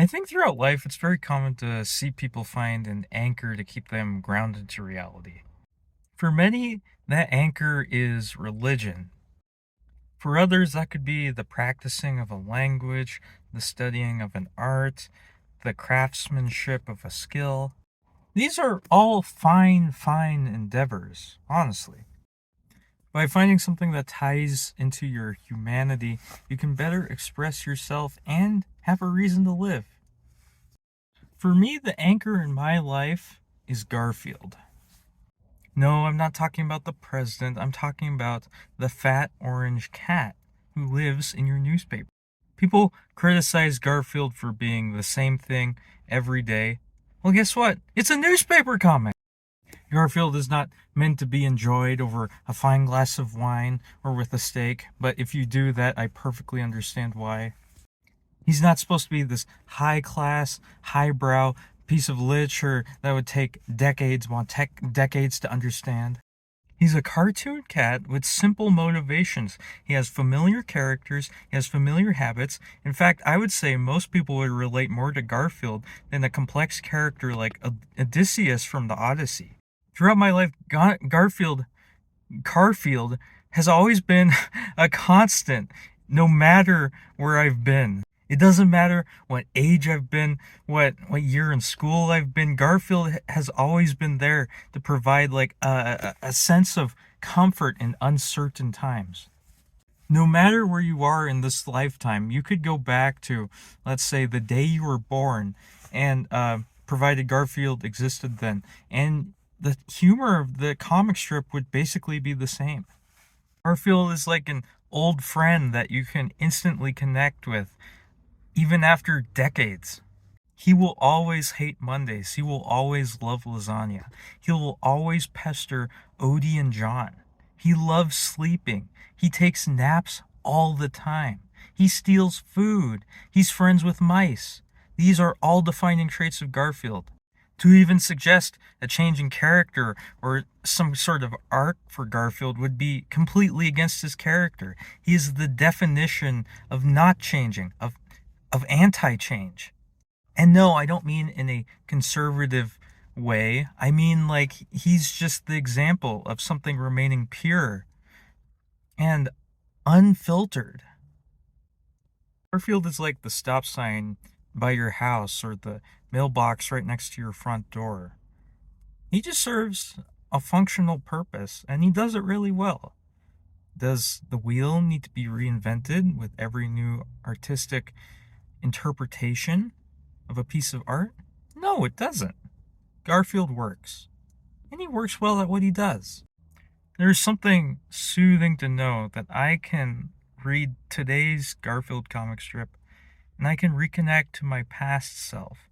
I think throughout life, it's very common to see people find an anchor to keep them grounded to reality. For many, that anchor is religion. For others, that could be the practicing of a language, the studying of an art, the craftsmanship of a skill. These are all fine endeavors, honestly. By finding something that ties into your humanity, you can better express yourself and have a reason to live. For me, the anchor in my life is Garfield. No, I'm not talking about the president. I'm talking about the fat orange cat who lives in your newspaper. People criticize Garfield for being the same thing every day. Well, guess what? It's a newspaper comic. Garfield is not meant to be enjoyed over a fine glass of wine or with a steak, but if you do that, I perfectly understand why. He's not supposed to be this high class, highbrow piece of literature that would take decades to understand. He's a cartoon cat with simple motivations. He has familiar characters, he has familiar habits. In fact, I would say most people would relate more to Garfield than a complex character like Odysseus from the Odyssey. Throughout my life, Garfield has always been a constant, no matter where I've been. It doesn't matter what age I've been, what year in school I've been. Garfield has always been there to provide like a sense of comfort in uncertain times. No matter where you are in this lifetime, you could go back to, let's say, the day you were born, and provided Garfield existed then, and the humor of the comic strip would basically be the same. Garfield is like an old friend that you can instantly connect with, even after decades. He will always hate Mondays. He will always love lasagna. He will always pester Odie and John. He loves sleeping. He takes naps all the time. He steals food. He's friends with mice. These are all defining traits of Garfield. To even suggest a change in character or some sort of arc for Garfield would be completely against his character. He is the definition of not changing, of anti change. And no, I don't mean in a conservative way. I mean like he's just the example of something remaining pure and unfiltered. Garfield is like the stop sign by your house or the mailbox right next to your front door. He just serves a functional purpose and he does it really well. Does the wheel need to be reinvented with every new artistic interpretation of a piece of art? No, it doesn't. Garfield works. And he works well at what he does. There's something soothing to know that I can read today's Garfield comic strip and I can reconnect to my past self.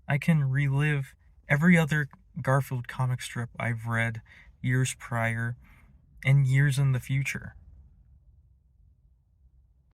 I can relive every other Garfield comic strip I've read years prior and years in the future.